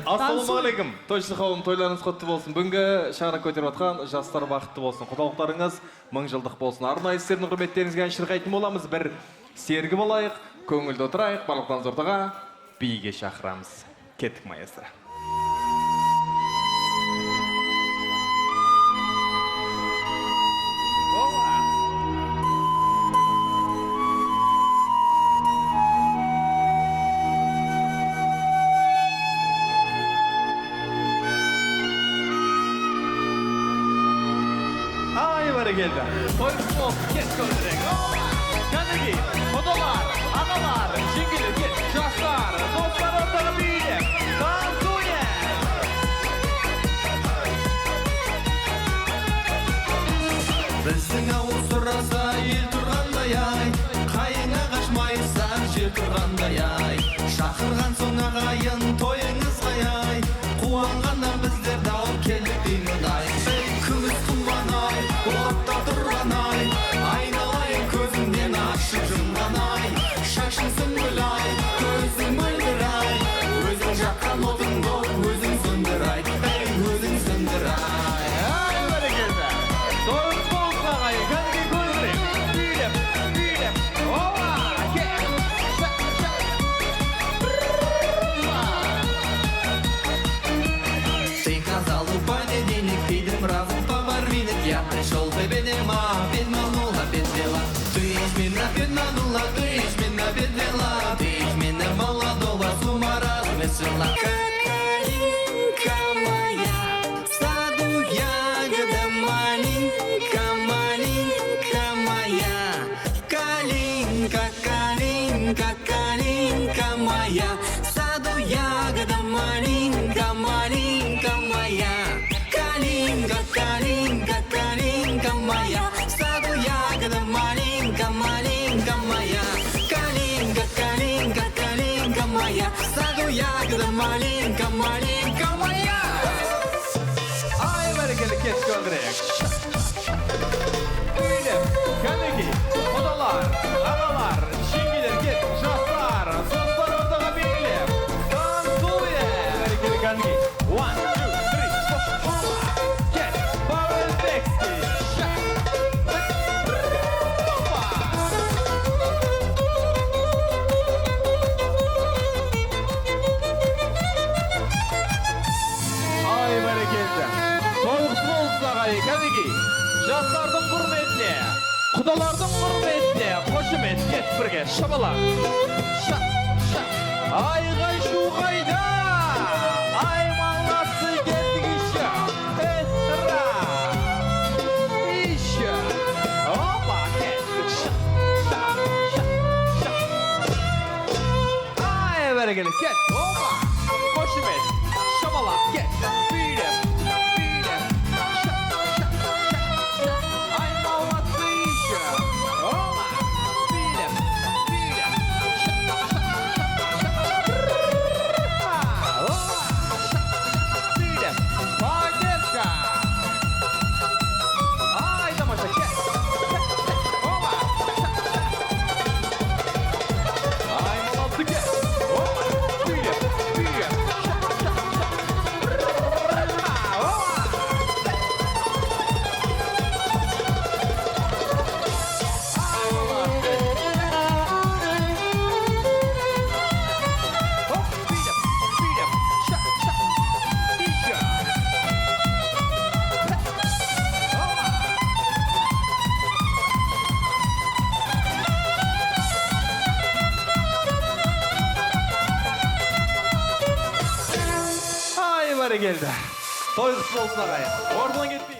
Ассалаумағалейкум. Тойшы қауым, тойларыңыз құтты болсын. Бүгінгі шаңырақ көтеріп атқан жастар бақытты болсын. Құдалықтарыңыз 1000 жылдық болсын. Арнайы сіздердің құрметтеріңізге әншілер қайтын боламыз. Бір сергі болайық, көңілді отырайық, барлықтан ортаға биге шақырамыз. Кеттік маэстро. Geldi. Toysun, kes gördürek. Yanıgi, fotolar, ağalar, jingili, kes, şahslar, dostlar ortağı bilim, dansuye. Біздің ауыл сұраса ел тұрғандай ай, қайыңа қашмайсақ жер тұрғандай ай. Шақырған соң ағайын тойыңызға ай, қуанғаннан біздер дау келдік деймін ай. Күміс құман ай, отта тұрған ай, айналайын көзімнен ашып жұмған ай. Шашың сүмбіл ай, көзің мөлдір ай, өзің жаққан отың бол, өзің сөндір ай, өзің сөндір ай. Ay böyle geldi. Toyun bolsa ағайын, кәдімгі көздірек. Билеп, билеп, ова, кек, шак, шак. Ты казал в понедельник, видим разум по барвинок. Я пришел, ты бедема, бедманула, бедвела. Ты из меня бедманула, ты из меня бедвела. Ты из меня молодого с ума развесела. Калинка моя, в саду ягода маленька, маленька моя. Калинка, калинка, калинка моя, в саду ягода маленька, маленька моя. Калинка, калинка, калинка моя, в саду ягода маленька, маленька моя. Калинка, калинка, калинка моя, в саду ягода маленька, маленька моя. Ay böyle geldi, kes gördürek. Bilep, kәдімгі, fotolar, ağalar, jingili, kes, şahslar, dostlar ortağı bilim, dansuye. Böyle geldi, kәдімгі. 1, 2, 3, 4, 5. Kes, Pavel Bekski, şak. Ay böyle geldi. Soğuqsuz olsa ағайын, кәдімгі. Жастардың құрметіне, құдалардың құрметіне, қошемет, кет бірге, шабалар. Шақ, шақ. Айғай шу қайда, ай маласы кеттік іші, эстра. Іші, опа, кеттік, шақ, шақ, шақ, шақ. Ай, бәрекелі, кет, опа, қошемет, шабалар, кет, билеп. Geldi. Toy kısmı olsun ағайын. Oradan gitmeyin.